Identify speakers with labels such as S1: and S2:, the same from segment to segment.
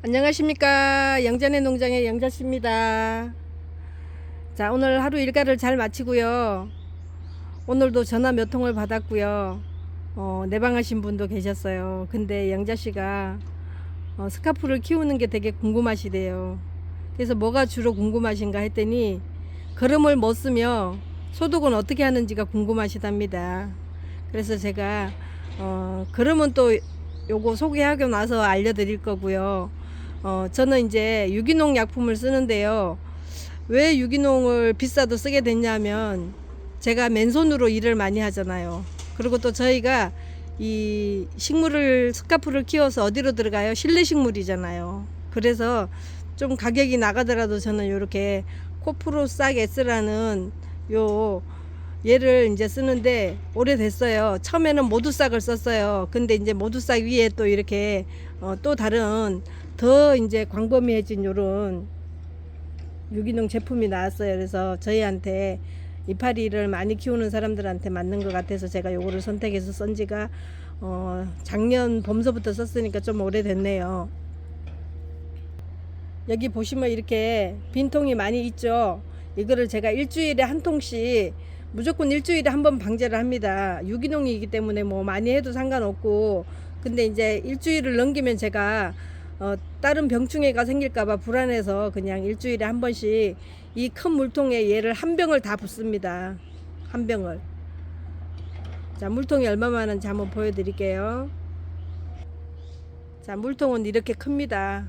S1: 안녕하십니까. 영자네 농장의 영자씨입니다. 자, 오늘 하루 일과를 잘 마치고요. 오늘도 전화 몇 통을 받았고요. 내방하신 분도 계셨어요. 근데 영자씨가 스카프를 키우는 게 되게 궁금하시대요. 그래서 뭐가 주로 궁금하신가 했더니 거름을 못 쓰며 소독은 어떻게 하는지가 궁금하시답니다. 그래서 제가 거름은 또 요거 소개하고 나서 알려드릴 거고요. 저는 이제 유기농 약품을 쓰는데요. 왜 유기농을 비싸도 쓰게 됐냐면 제가 맨손으로 일을 많이 하잖아요. 그리고 또 저희가 이 식물을 스카프를 키워서 어디로 들어가요? 실내 식물이잖아요. 그래서 좀 가격이 나가더라도 저는 이렇게 코프로싹 S라는 요 얘를 이제 쓰는데 오래됐어요. 처음에는 모두싹을 썼어요. 근데 이제 모두싹 위에 또 이렇게 또 다른 더 이제 광범위해진 요런 유기농 제품이 나왔어요. 그래서 저희한테 이파리를 많이 키우는 사람들한테 맞는 것 같아서 제가 요거를 선택해서 쓴 지가 작년 봄서부터 썼으니까 좀 오래됐네요. 여기 보시면 이렇게 빈통이 많이 있죠. 이거를 제가 일주일에 한 통씩 무조건 일주일에 한 번 방제를 합니다. 유기농이기 때문에 뭐 많이 해도 상관없고, 근데 이제 일주일을 넘기면 제가 다른 병충해가 생길까봐 불안해서 그냥 일주일에 한 번씩 이 큰 물통에 얘를 한 병을 다 붓습니다. 한 병을. 자, 물통이 얼마만한지 한번 보여드릴게요. 자, 물통은 이렇게 큽니다.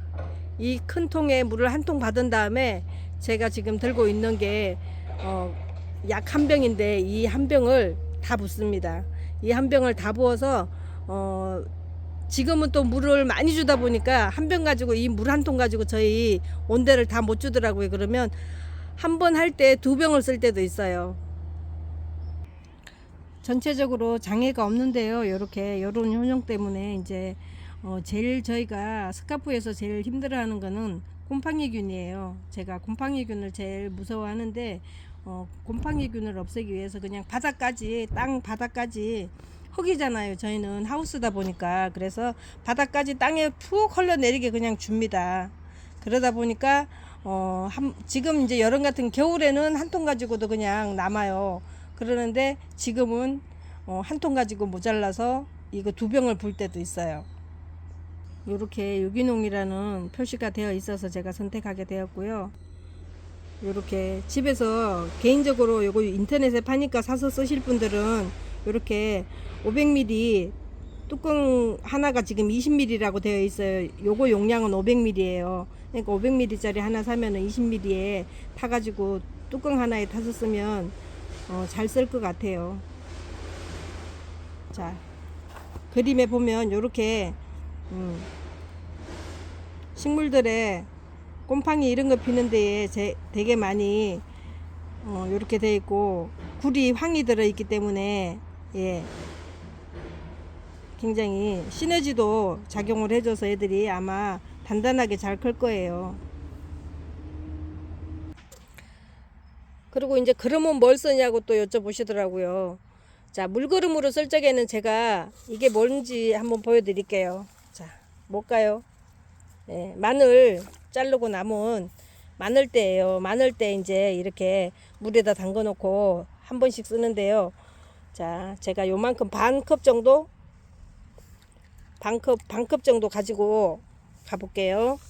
S1: 이 큰 통에 물을 한 통 받은 다음에 제가 지금 들고 있는 게 약 한 병인데 이 한 병을 다 붓습니다. 이 한 병을 다 부어서 지금은 또 물을 많이 주다 보니까 한 병 가지고 이 물 한 통 가지고 저희 온대를 다 못 주더라고요. 그러면 한 번 할 때 두 병을 쓸 때도 있어요. 전체적으로 장애가 없는데요. 요렇게 요런 효능 때문에 이제 제일 저희가 스카프에서 제일 힘들어하는 거는 곰팡이균이에요. 제가 곰팡이균을 제일 무서워하는데 곰팡이균을 없애기 위해서 그냥 바닥까지 땅 바닥까지 흙이잖아요. 저희는 하우스다 보니까 그래서 바닥까지 땅에 푹 흘러내리게 그냥 줍니다. 그러다 보니까 지금 이제 여름 같은 겨울에는 한 통 가지고도 그냥 남아요. 그러는데 지금은 한 통 가지고 모자라서 이거 두 병을 불 때도 있어요. 이렇게 유기농이라는 표시가 되어 있어서 제가 선택하게 되었고요. 이렇게 집에서 개인적으로 요거 인터넷에 파니까 사서 쓰실 분들은 이렇게 500ml 뚜껑 하나가 지금 20ml라고 되어 있어요. 요거 용량은 500ml예요. 그러니까 500ml짜리 하나 사면은 20ml에 타가지고 뚜껑 하나에 타서 쓰면 잘 쓸 것 같아요. 자, 그림에 보면 요렇게 식물들의 곰팡이 이런 거 피는 데에 되게 많이 요렇게 되어 있고 구리 황이 들어 있기 때문에 굉장히 시너지도 작용을 해줘서 애들이 아마 단단하게 잘 클 거예요. 그리고 이제 그러면 뭘 쓰냐고 또 여쭤보시더라고요. 자, 물거름으로 쓸 적에는 제가 이게 뭔지 한번 보여드릴게요. 자, 뭘까요? 마늘 자르고 남은 마늘대예요. 마늘대 이제 이렇게 물에다 담궈 놓고 한 번씩 쓰는데요. 자, 제가 요만큼 반컵 정도 반컵 정도 가지고 가볼게요.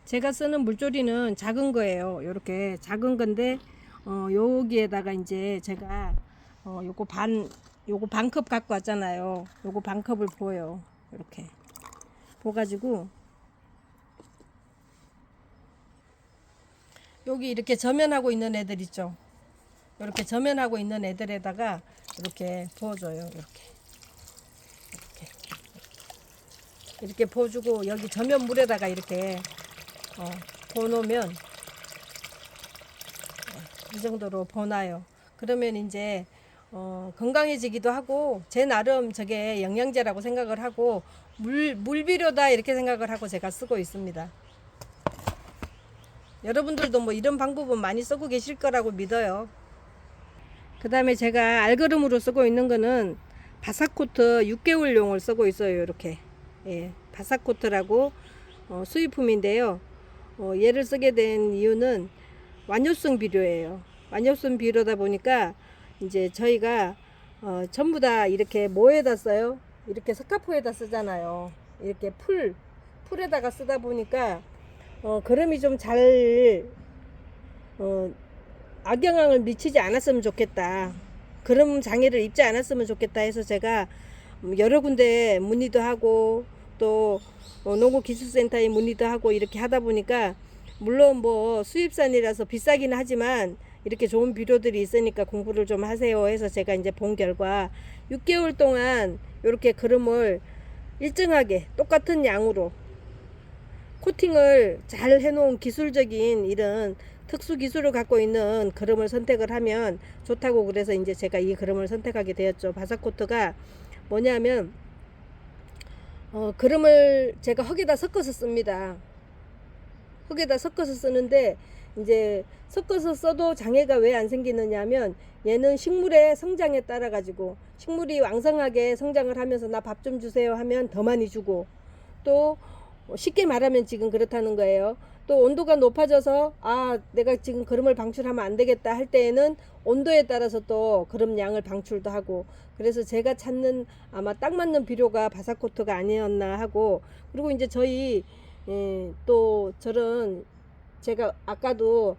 S1: 제가 쓰는 물조리는 작은 거예요. 요렇게 작은 건데 여기에다가 이제 제가 요거 반컵 갖고 왔잖아요. 요거 반컵을 부어요. 이렇게 부어가지고 여기 이렇게 저면하고 있는 애들 있죠. 이렇게 저면하고 있는 애들에다가 이렇게 부어줘요. 이렇게 부어주고 여기 저면 물에다가 이렇게 부어놓으면 이 정도로 부어놔요. 그러면 이제 건강해지기도 하고 제 나름 저게 영양제라고 생각을 하고 물비료다 이렇게 생각을 하고 제가 쓰고 있습니다. 여러분들도 뭐 이런 방법은 많이 쓰고 계실 거라고 믿어요. 그 다음에 제가 알거름으로 쓰고 있는 거는 바사코트 6개월용을 쓰고 있어요. 이렇게 예, 바사코트라고 수입품인데요. 얘를 쓰게 된 이유는 완효성 비료예요. 완효성 비료다 보니까 이제 저희가 전부 다 이렇게 뭐에다 써요? 이렇게 스카프에다 쓰잖아요. 이렇게 풀에다가 쓰다 보니까 그름이 좀 잘 악영향을 미치지 않았으면 좋겠다. 그럼 장애를 입지 않았으면 좋겠다 해서 제가 여러 군데 문의도 하고 또 농구기술센터에 문의도 하고 이렇게 하다 보니까 물론 뭐 수입산이라서 비싸긴 하지만 이렇게 좋은 비료들이 있으니까 공부를 좀 하세요 해서 제가 이제 본 결과 6개월 동안 이렇게 그름을 일정하게 똑같은 양으로 코팅을 잘 해놓은 기술적인 이런 특수 기술을 갖고 있는 그름을 선택을 하면 좋다고 그래서 이제 제가 이 그름을 선택하게 되었죠. 바사코트가 뭐냐면 그름을 제가 흙에다 섞어서 씁니다. 흙에다 섞어서 쓰는데 이제 섞어서 써도 장애가 왜 안 생기느냐 하면 얘는 식물의 성장에 따라 가지고 식물이 왕성하게 성장을 하면서 나 밥 좀 주세요 하면 더 많이 주고 또 쉽게 말하면 지금 그렇다는 거예요. 또 온도가 높아져서 내가 지금 그름을 방출하면 안 되겠다 할 때에는 온도에 따라서 또 그름 양을 방출도 하고 그래서 제가 찾는 아마 딱 맞는 비료가 바사코트가 아니었나 하고 그리고 이제 저희 또 저런 제가 아까도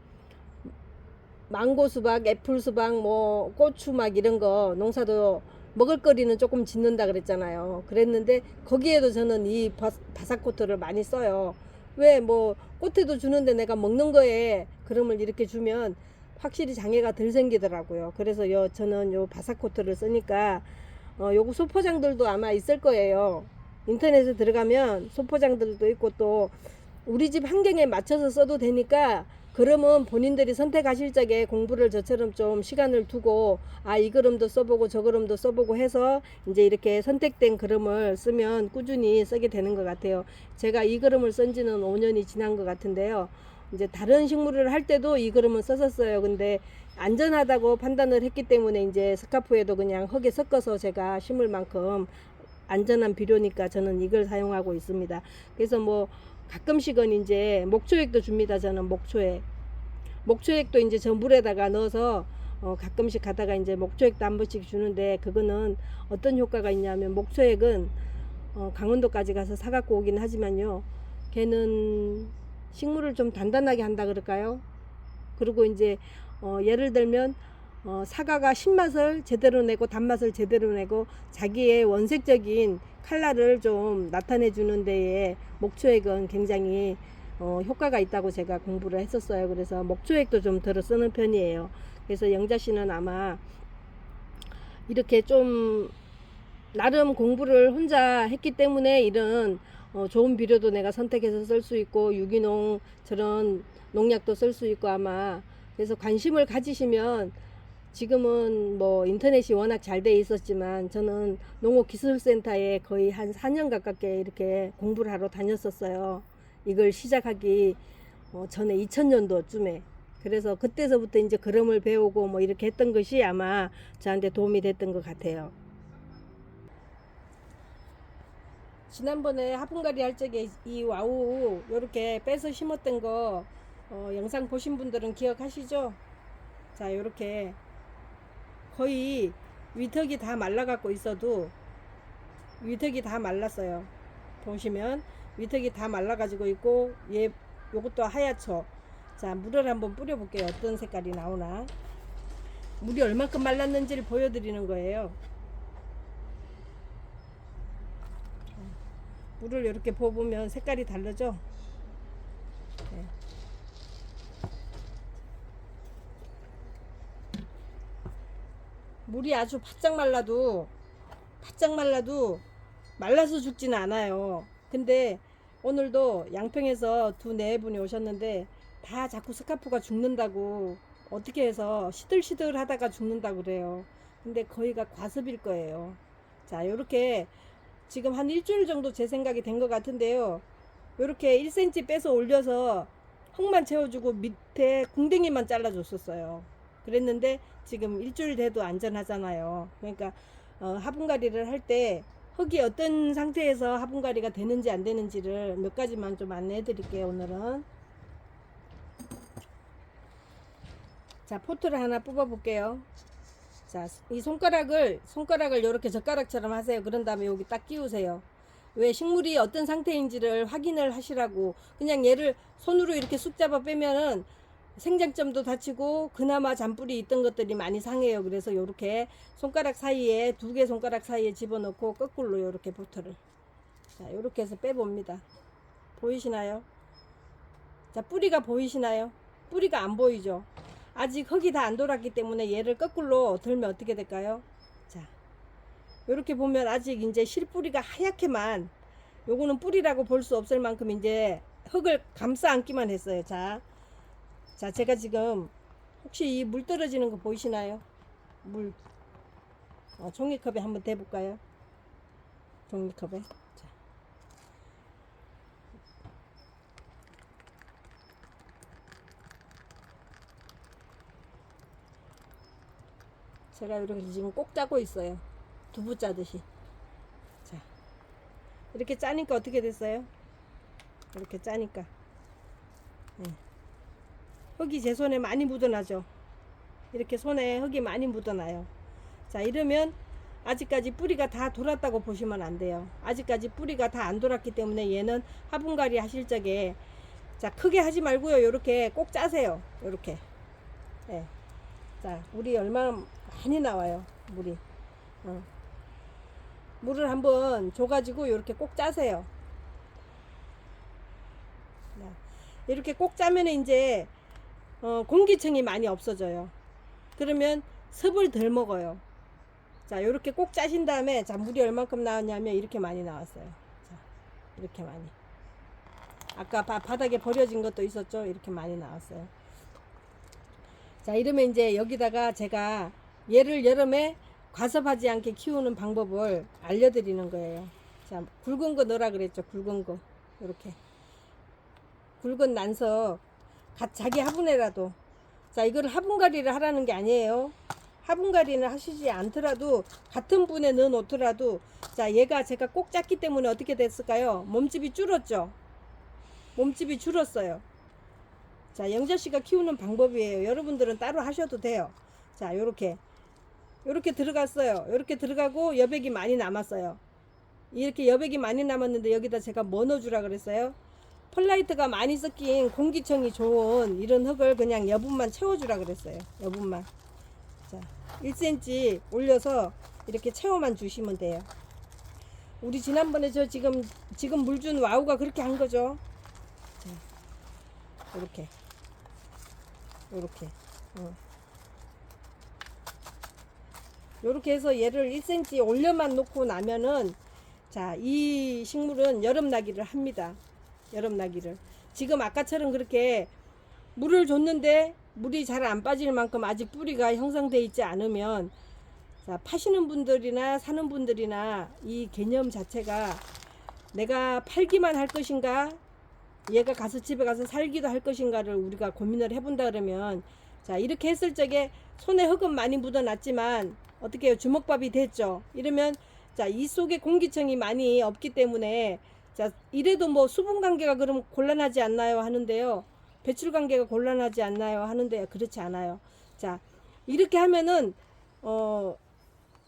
S1: 망고 수박, 애플 수박, 뭐 고추 막 이런 거 농사도 먹을거리는 조금 짓는다 그랬잖아요. 그랬는데 거기에도 저는 이 바사코트를 많이 써요. 왜 뭐 꽃에도 주는데 내가 먹는 거에 그름을 이렇게 주면 확실히 장애가 덜 생기더라고요. 그래서 저는 요 바사코트를 쓰니까 요거 소포장들도 아마 있을 거예요. 인터넷에 들어가면 소포장들도 있고 또 우리 집 환경에 맞춰서 써도 되니까 그러면 본인들이 선택하실 적에 공부를 저처럼 좀 시간을 두고 이 그름도 써보고 저 그름도 써보고 해서 이제 이렇게 선택된 그름을 쓰면 꾸준히 쓰게 되는 것 같아요. 제가 이 그름을 쓴 지는 5년이 지난 것 같은데요. 이제 다른 식물을 할 때도 이 그름을 썼었어요. 근데 안전하다고 판단을 했기 때문에 이제 스카프에도 그냥 흙에 섞어서 제가 심을 만큼 안전한 비료니까 저는 이걸 사용하고 있습니다. 그래서 뭐 가끔씩은 이제 목초액도 줍니다. 저는 목초액도 이제 저 물에다가 넣어서 가끔씩 가다가 이제 목초액도 한 번씩 주는데 그거는 어떤 효과가 있냐면 목초액은 강원도까지 가서 사갖고 오긴 하지만요. 걔는 식물을 좀 단단하게 한다 그럴까요? 그리고 이제 예를 들면 사과가 신맛을 제대로 내고 단맛을 제대로 내고 자기의 원색적인 컬러를 좀 나타내 주는 데에 목초액은 굉장히 효과가 있다고 제가 공부를 했었어요. 그래서 목초액도 좀 들어 쓰는 편이에요. 그래서 영자 씨는 아마 이렇게 좀 나름 공부를 혼자 했기 때문에 이런 좋은 비료도 내가 선택해서 쓸 수 있고 유기농 저런 농약도 쓸 수 있고 아마 그래서 관심을 가지시면 지금은 뭐 인터넷이 워낙 잘 돼 있었지만 저는 농업기술센터에 거의 한 4년 가깝게 이렇게 공부를 하러 다녔었어요. 이걸 시작하기 전에 2000년도쯤에 그래서 그때서부터 이제 그름을 배우고 뭐 이렇게 했던 것이 아마 저한테 도움이 됐던 것 같아요. 지난번에 화분갈이 할 적에 이 와우 요렇게 빼서 심었던 거 영상 보신 분들은 기억하시죠? 자 요렇게 거의 위턱이 다 말라갖고 있어도 위턱이 다 말랐어요. 보시면 위턱이 다 말라가지고 있고 요것도 하얗죠. 자 물을 한번 뿌려볼게요. 어떤 색깔이 나오나 물이 얼만큼 말랐는지를 보여드리는 거예요. 물을 이렇게 부어보면 색깔이 다르죠. 네. 물이 아주 바짝 말라도 말라서 죽지는 않아요. 근데 오늘도 양평에서 네 분이 오셨는데 다 자꾸 스카프가 죽는다고 어떻게 해서 시들시들 하다가 죽는다고 그래요. 근데 거의가 과습일 거예요. 자 요렇게 지금 한 일주일 정도 제 생각이 된 것 같은데요. 요렇게 1cm 빼서 올려서 흙만 채워주고 밑에 궁뎅이만 잘라줬었어요. 그랬는데 지금 일주일 돼도 안전하잖아요. 그러니까 화분갈이를 할 때 흙이 어떤 상태에서 화분갈이가 되는지 안 되는지를 몇 가지만 좀 안내해 드릴게요. 오늘은 자, 포트를 하나 뽑아 볼게요. 자, 이 손가락을 이렇게 젓가락처럼 하세요. 그런 다음에 여기 딱 끼우세요. 왜 식물이 어떤 상태인지를 확인을 하시라고. 그냥 얘를 손으로 이렇게 쑥 잡아 빼면은 생장점도 다치고 그나마 잔뿌리 있던 것들이 많이 상해요. 그래서 요렇게 손가락 사이에 두 개 손가락 사이에 집어넣고 거꾸로 요렇게 포트를 자, 요렇게 해서 빼봅니다. 보이시나요? 자, 뿌리가 보이시나요? 뿌리가 안 보이죠? 아직 흙이 다 안 돌았기 때문에 얘를 거꾸로 들면 어떻게 될까요? 자, 요렇게 보면 아직 이제 실뿌리가 하얗게만, 요거는 뿌리라고 볼 수 없을 만큼 이제 흙을 감싸 안기만 했어요. 자, 제가 지금 혹시 이 물 떨어지는 거 보이시나요? 물 종이컵에 한번 대볼까요? 종이컵에. 자. 제가 이렇게 지금 꼭 짜고 있어요. 두부 짜듯이. 자, 이렇게 짜니까 어떻게 됐어요? 이렇게 짜니까. 네. 흙이 제 손에 많이 묻어나죠. 이렇게 손에 흙이 많이 묻어나요. 자, 이러면 아직까지 뿌리가 다 돌았다고 보시면 안 돼요. 아직까지 뿌리가 다 안 돌았기 때문에 얘는 화분갈이 하실 적에 자, 크게 하지 말고요. 요렇게 꼭 짜세요. 요렇게. 네. 자, 물이 얼마나 많이 나와요. 물이. 물을 한번 줘가지고 이렇게 꼭 짜세요. 이렇게 꼭 짜면 이제 공기층이 많이 없어져요. 그러면 습을 덜 먹어요. 자, 이렇게 꼭 짜신 다음에 자, 물이 얼만큼 나왔냐면 이렇게 많이 나왔어요. 자, 이렇게 많이. 아까 바닥에 버려진 것도 있었죠. 이렇게 많이 나왔어요. 자, 이러면 이제 여기다가 제가 얘를 여름에 과습하지 않게 키우는 방법을 알려드리는 거예요. 자, 굵은 거 넣으라 그랬죠. 굵은 거. 이렇게 굵은 난석 자기 화분에라도. 자, 이걸 화분갈이를 하라는 게 아니에요. 화분갈이는 하시지 않더라도 같은 분에 넣어 놓더라도 자, 얘가 제가 꼭 짰기 때문에 어떻게 됐을까요? 몸집이 줄었죠. 몸집이 줄었어요. 자, 영자씨가 키우는 방법이에요. 여러분들은 따로 하셔도 돼요. 자, 요렇게 들어갔어요. 요렇게 들어가고 여백이 많이 남았어요. 이렇게 여백이 많이 남았는데 여기다 제가 뭐 넣어주라 그랬어요? 펄라이트가 많이 섞인 공기청이 좋은 이런 흙을 그냥 여분만 채워주라 그랬어요. 여분만. 자, 1cm 올려서 이렇게 채워만 주시면 돼요. 우리 지난번에 저 지금 물 준 와우가 그렇게 한 거죠. 자, 요렇게. 요렇게 해서 얘를 1cm 올려만 놓고 나면은 자, 이 식물은 여름나기를 합니다. 여름나기를. 지금 아까처럼 그렇게 물을 줬는데 물이 잘 안 빠질 만큼 아직 뿌리가 형성되어 있지 않으면 자, 파시는 분들이나 사는 분들이나 이 개념 자체가 내가 팔기만 할 것인가 얘가 가서 집에 가서 살기도 할 것인가를 우리가 고민을 해본다 그러면 자, 이렇게 했을 적에 손에 흙은 많이 묻어났지만 어떻게 해요? 주먹밥이 됐죠. 이러면 자, 이 속에 공기층이 많이 없기 때문에 자, 이래도 뭐 수분 관계가 그럼 곤란하지 않나요? 하는데요. 배출 관계가 곤란하지 않나요? 하는데요. 그렇지 않아요. 자, 이렇게 하면은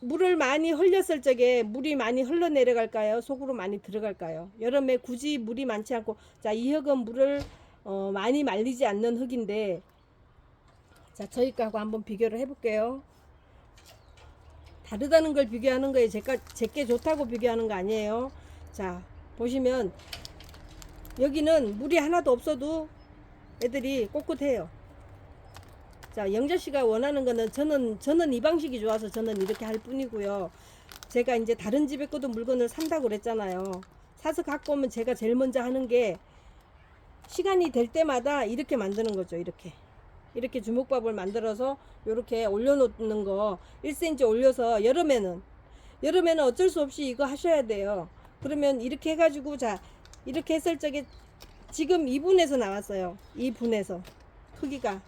S1: 물을 많이 흘렸을 적에 물이 많이 흘러내려갈까요? 속으로 많이 들어갈까요? 여름에 굳이 물이 많지 않고 자, 이 흙은 물을 많이 말리지 않는 흙인데 자, 저희 거하고 한번 비교를 해볼게요. 다르다는 걸 비교하는 거예요. 제게 좋다고 비교하는 거 아니에요. 자, 보시면 여기는 물이 하나도 없어도 애들이 꼿꼿해요. 자, 영자씨가 원하는 거는 저는 이 방식이 좋아서 저는 이렇게 할 뿐이고요. 제가 이제 다른 집에 거도 물건을 산다고 그랬잖아요. 사서 갖고 오면 제가 제일 먼저 하는 게 시간이 될 때마다 이렇게 만드는 거죠. 이렇게 주먹밥을 만들어서 이렇게 올려놓는 거 1cm 올려서 여름에는 어쩔 수 없이 이거 하셔야 돼요. 그러면 이렇게 해가지고 자, 이렇게 했을 적에 지금 2분에서 나왔어요. 2분에서 크기가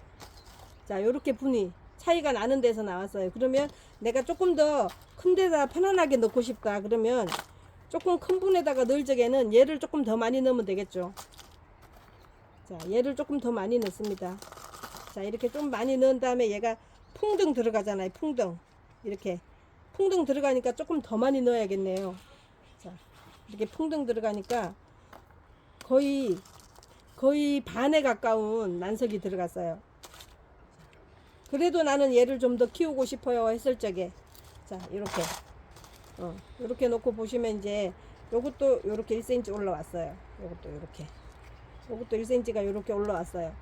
S1: 자, 요렇게 분이 차이가 나는 데서 나왔어요. 그러면 내가 조금 더 큰 데다 편안하게 넣고 싶다 그러면 조금 큰 분에다가 넣을 적에는 얘를 조금 더 많이 넣으면 되겠죠. 자, 얘를 조금 더 많이 넣습니다. 자, 이렇게 좀 많이 넣은 다음에 얘가 풍덩 들어가잖아요. 풍덩. 이렇게 풍덩 들어가니까 조금 더 많이 넣어야겠네요. 자, 이렇게 풍덩 들어가니까 거의 반에 가까운 난석이 들어갔어요. 그래도 나는 얘를 좀 더 키우고 싶어요 했을 적에, 자, 이렇게 놓고 보시면 이제 요것도 요렇게 1cm 올라왔어요. 요것도 1cm가 이렇게 올라왔어요.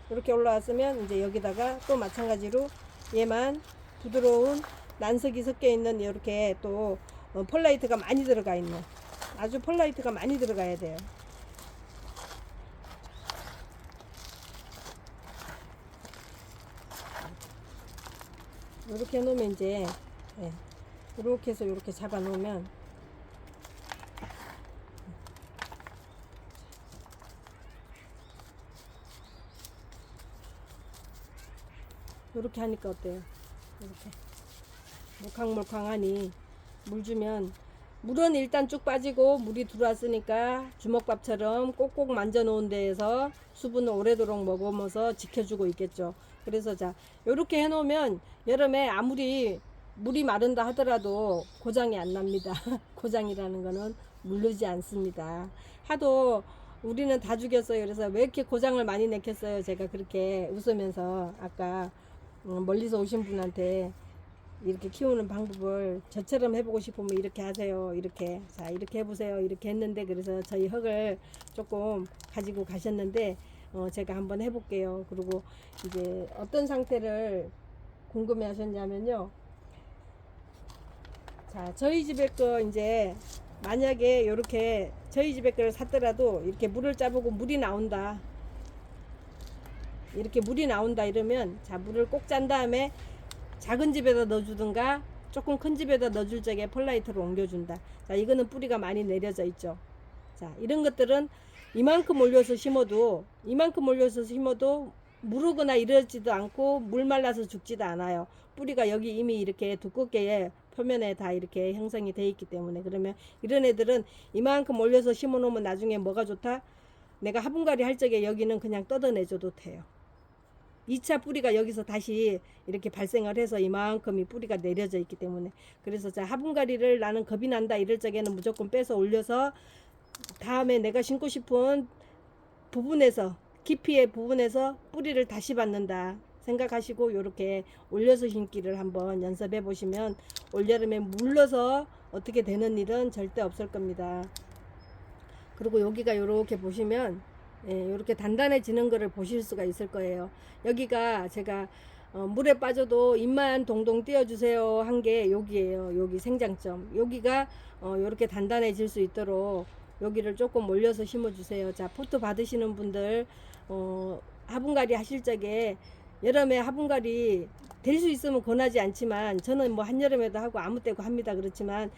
S1: 이렇게 올라왔으면 이제 여기다가 또 마찬가지로 얘만 부드러운 난석이 섞여 있는 이렇게 또 펄라이트가 많이 들어가 있는, 아주 펄라이트가 많이 들어가야 돼요. 이렇게 해놓으면 이제 이렇게 해서 이렇게 잡아 놓으면 이렇게 하니까 어때요? 이렇게 몰캉몰캉하니 물 주면 물은 일단 쭉 빠지고 물이 들어왔으니까 주먹밥처럼 꼭꼭 만져 놓은 데에서 수분을 오래도록 머금어서 지켜주고 있겠죠. 그래서 자, 요렇게 해 놓으면 여름에 아무리 물이 마른다 하더라도 고장이 안 납니다. 고장이라는 거는 물르지 않습니다. 하도 우리는 다 죽였어요. 그래서 왜 이렇게 고장을 많이 내켰어요? 제가 그렇게 웃으면서 아까 멀리서 오신 분한테 이렇게 키우는 방법을 저처럼 해보고 싶으면 이렇게 하세요. 이렇게, 자, 이렇게 해보세요. 이렇게 했는데, 그래서 저희 흙을 조금 가지고 가셨는데 제가 한번 해볼게요. 그리고 이제 어떤 상태를 궁금해 하셨냐면요, 자, 저희 집에 거 이제 만약에 이렇게 저희 집에 거를 샀더라도 이렇게 물을 짜보고 물이 나온다, 이렇게 물이 나온다 이러면, 자, 물을 꼭 짠 다음에 작은 집에다 넣어주든가 조금 큰 집에다 넣어줄 적에 펄라이트로 옮겨준다. 자, 이거는 뿌리가 많이 내려져 있죠. 자, 이런 것들은 이만큼 올려서 심어도 무르거나 이러지도 않고 물 말라서 죽지도 않아요. 뿌리가 여기 이미 이렇게 두껍게 표면에 다 이렇게 형성이 돼 있기 때문에. 그러면 이런 애들은 이만큼 올려서 심어 놓으면 나중에 뭐가 좋다? 내가 화분갈이 할 적에 여기는 그냥 뜯어내줘도 돼요. 2차 뿌리가 여기서 다시 이렇게 발생을 해서 이만큼이 뿌리가 내려져 있기 때문에. 그래서 자, 화분갈이를 나는 겁이 난다 이럴 적에는 무조건 빼서 올려서 다음에 내가 심고 싶은 부분에서, 깊이의 부분에서 뿌리를 다시 받는다 생각하시고 이렇게 올려서 심기를 한번 연습해 보시면 올여름에 물러서 어떻게 되는 일은 절대 없을 겁니다. 그리고 여기가 이렇게 보시면 이렇게 단단해지는 거를 보실 수가 있을 거예요. 여기가 제가 물에 빠져도 잎만 동동 띄워주세요 한 게 여기에요. 여기 생장점, 여기가 이렇게 단단해질 수 있도록 여기를 조금 올려서 심어주세요. 자, 포트 받으시는 분들 화분갈이 하실 적에 여름에 화분갈이 될 수 있으면 권하지 않지만 저는 뭐 한여름에도 하고 아무 때고 합니다. 그렇지만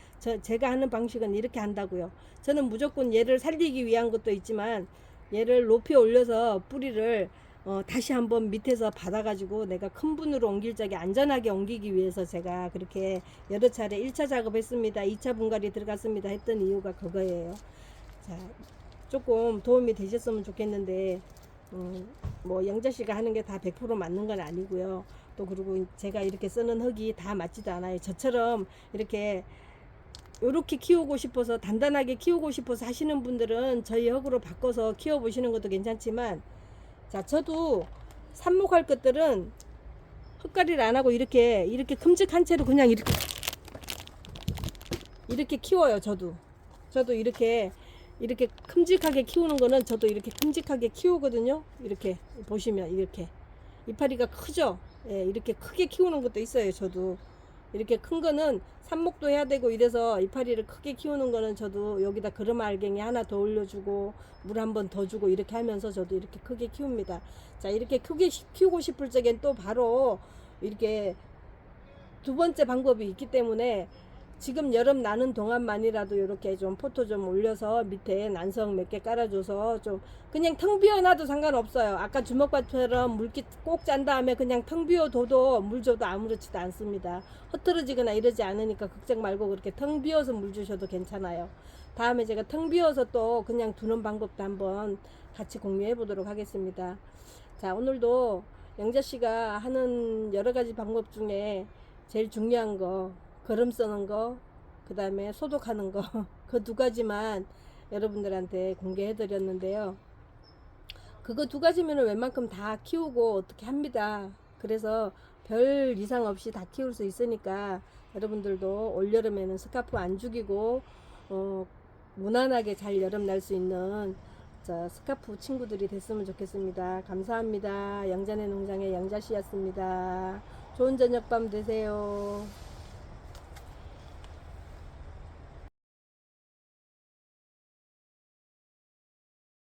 S1: 제가 하는 방식은 이렇게 한다고요. 저는 무조건 얘를 살리기 위한 것도 있지만 얘를 높이 올려서 뿌리를 다시 한번 밑에서 받아가지고 내가 큰 분으로 옮길 적에 안전하게 옮기기 위해서 제가 그렇게 여러 차례 1차 작업했습니다. 2차 분갈이 들어갔습니다 했던 이유가 그거예요. 자, 조금 도움이 되셨으면 좋겠는데 뭐 영자씨가 하는 게 다 100% 맞는 건 아니고요. 또 그리고 제가 이렇게 쓰는 흙이 다 맞지도 않아요. 저처럼 이렇게 키우고 싶어서, 단단하게 키우고 싶어서 하시는 분들은 저희 흙으로 바꿔서 키워보시는 것도 괜찮지만, 자, 저도 삽목할 것들은 흙갈이를 안 하고 이렇게 큼직한 채로 그냥 이렇게 키워요. 저도 이렇게 큼직하게 키우는 거는 저도 이렇게 큼직하게 키우거든요. 이렇게 보시면 이렇게 이파리가 크죠. 예, 이렇게 크게 키우는 것도 있어요. 저도 이렇게 큰 거는 삽목도 해야 되고 이래서 이파리를 크게 키우는 거는 저도 여기다 그르마 알갱이 하나 더 올려주고 물 한 번 더 주고 이렇게 하면서 저도 이렇게 크게 키웁니다. 자, 이렇게 크게 키우고 싶을 적엔 또 바로 이렇게 두 번째 방법이 있기 때문에, 지금 여름 나는 동안만이라도 이렇게 좀 포토 좀 올려서 밑에 난석 몇 개 깔아줘서 좀 그냥 텅 비워놔도 상관없어요. 아까 주먹밥처럼 물기 꼭 짠 다음에 그냥 텅 비워둬도 물 줘도 아무렇지도 않습니다. 흐트러지거나 이러지 않으니까 걱정 말고 그렇게 텅 비워서 물 주셔도 괜찮아요. 다음에 제가 텅 비워서 또 그냥 두는 방법도 한번 같이 공유해 보도록 하겠습니다. 자, 오늘도 영자 씨가 하는 여러 가지 방법 중에 제일 중요한 거 거름 쓰는 거, 그 다음에 소독하는 거, 그 두 가지만 여러분들한테 공개해 드렸는데요. 그거 두 가지면 웬만큼 다 키우고 어떻게 합니다. 그래서 별 이상 없이 다 키울 수 있으니까 여러분들도 올여름에는 스카프 안 죽이고 무난하게 잘 여름 날 수 있는 스카프 친구들이 됐으면 좋겠습니다. 감사합니다. 영자네 농장의 영자씨였습니다. 좋은 저녁밤 되세요.